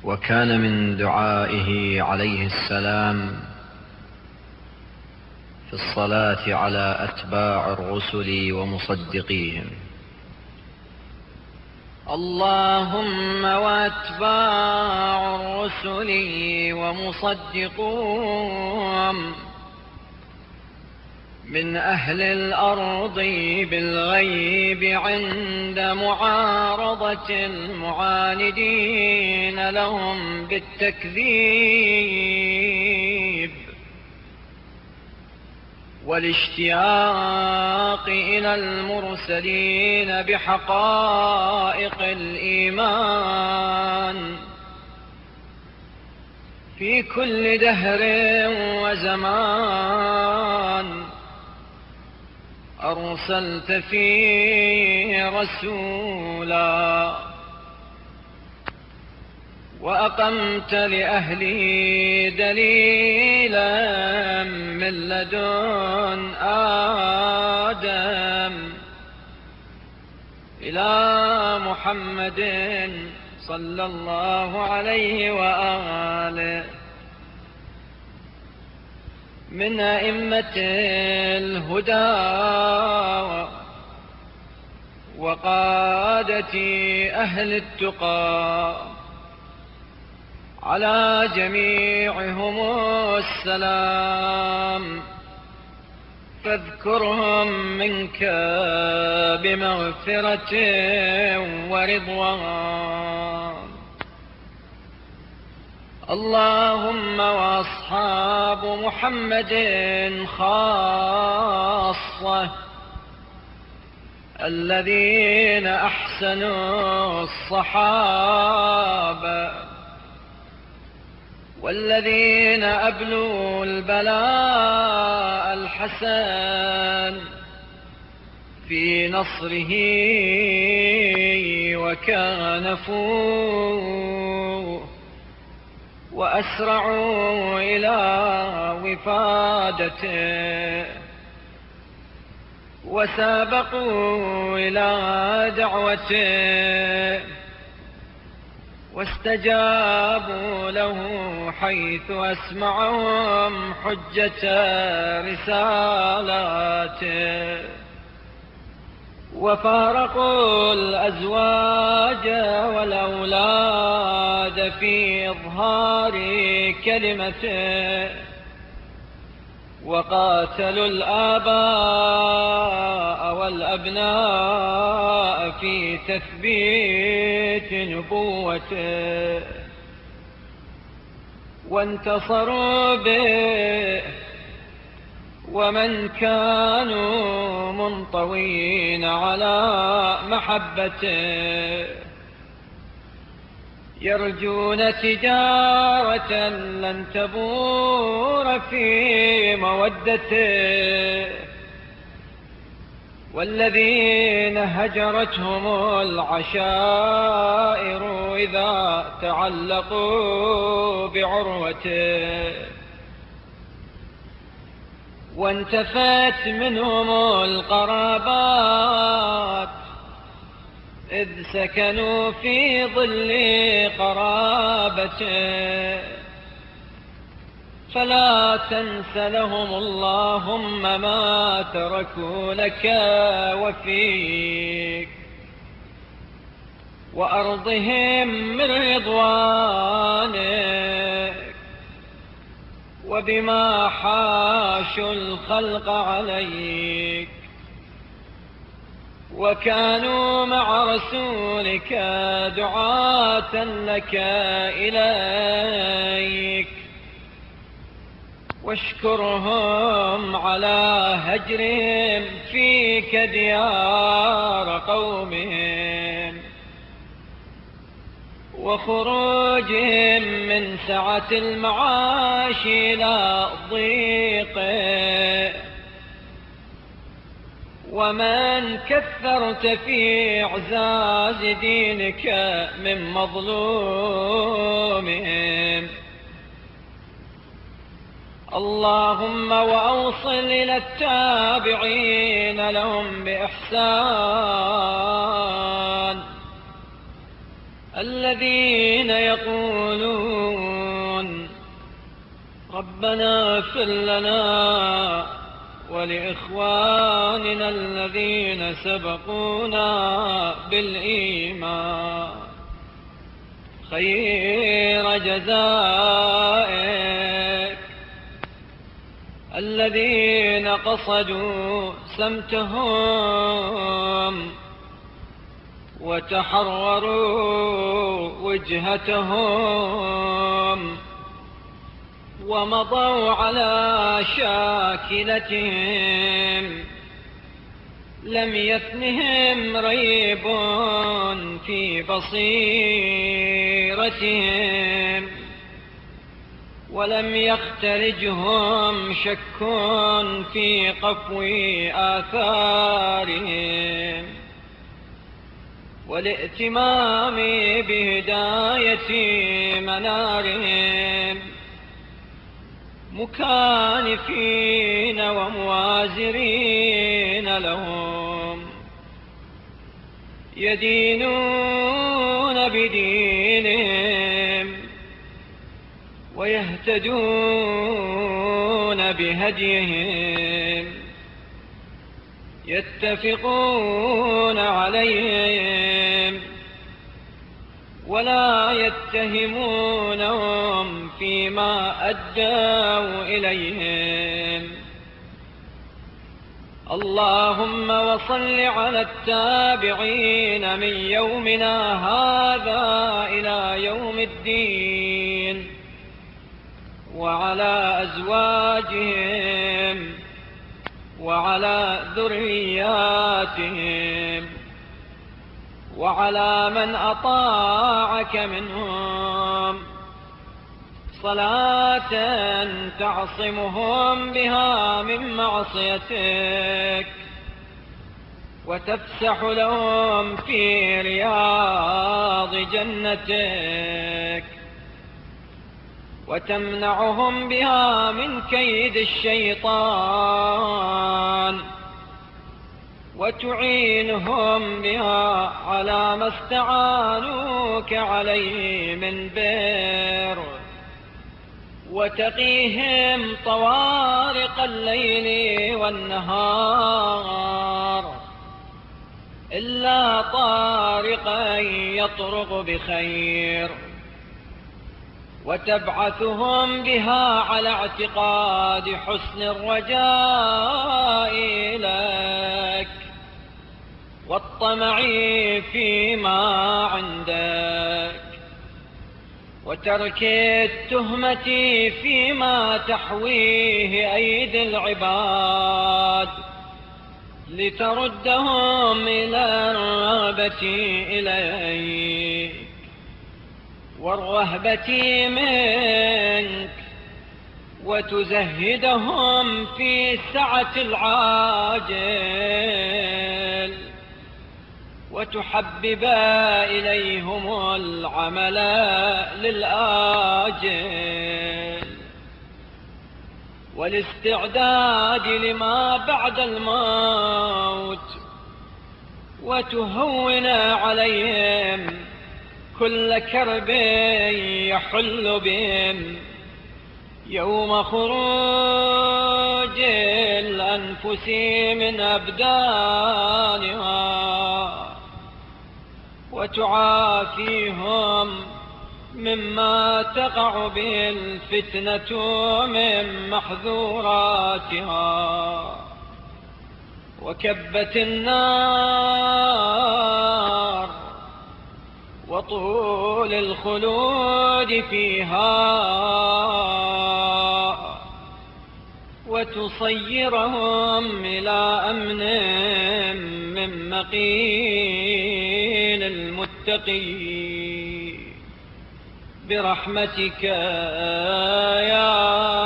وكان من دعائه عليه السلام في الصلاة على أتباع الرسل ومصدقيهم: اللهم واتباع الرسل ومصدقوهم من أهل الأرض بالغيب عند معارضة المعاندين لهم بالتكذيب والاشتياق إلى المرسلين بحقائق الإيمان في كل دهر وزمان. أرسلت فيه رسولا وأقمت لأهله دليلا من لدن آدم إلى محمد صلى الله عليه وآله من أئمة الهدى وقادة أهل التقى، على جميعهم السلام، فاذكرهم منك بمغفرة ورضوان. اللهم وأصحاب محمد خاصة الذين أحسنوا الصحابة والذين أبلوا البلاء الحسن في نصره وكانفوه وأسرعوا إلى وفادته وسابقوا إلى دعوته واستجابوا له حيث أسمعهم حجة رسالاته وفارقوا الأزواج والأولاد في إظهار كلمته وقاتلوا الآباء والأبناء في تثبيت نبوته وانتصروا به، ومن كانوا منطوين على محبته يرجون تجارة لن تبور في مودته، والذين هجرتهم العشائر إذا تعلقوا بعروته وانتفت منهم القرابات إذ سكنوا في ظل قرابته، فلا تنس لهم اللهم ما تركوا لك وفيك، وأرضهم من رضوانك وبما حاشوا الخلق عليك، وكانوا مع رسولك دعاة لك إليك، واشكرهم على هجرهم فيك ديار قومهم وخروجهم من سعة المعاش إلى ضيق، ومن كثرت في إعزاز دينك من مظلومهم. اللهم وأوصل إلى التابعين لهم بإحسان الذين يقولون ربنا اغفر لنا ولإخواننا الذين سبقونا بالإيمان خير جزائك، الذين قصدوا سمتهم وتحرروا وجهتهم ومضوا على شاكلتهم، لم يثنهم ريب في بصيرتهم، ولم يختلجهم شك في قفو آثارهم، والائتمام بهداية منارهم، مكانفين وموازرين لهم، يدينون بدينهم ويهتدون بهديهم، يتفقون عليهم ولا يتهمونهم فيما أدوا إليهم. اللهم وصل على التابعين من يومنا هذا إلى يوم الدين، وعلى أزواجهم وعلى ذرياتهم وعلى من أطاعك منهم، صلاة تعصمهم بها من معصيتك، وتفسح لهم في رياض جنتك، وتمنعهم بها من كيد الشيطان، وتعينهم بها على ما استعانوك عليه من بر، وتقيهم طوارق الليل والنهار إلا طارقا يطرق بخير، وتبعثهم بها على اعتقاد حسن الرجاء لك والطمع فيما عندك، وترك التهمة فيما تحويه أيدي العباد، لتردهم إلى الرغبة إليك والرهبة منك، وتزهدهم في سعة العاجل، وتحبب إليهم العمل للآجل، والاستعداد لما بعد الموت، وتهون عليهم كل كرب يحل بهم يوم خروج الأنفس من أبدانها، وتعافيهم مما تقع به الفتنة من محذوراتها، وكبت النار وطول الخلود فيها، وتصيرهم إلى أمن من مقيل المتقين برحمتك يا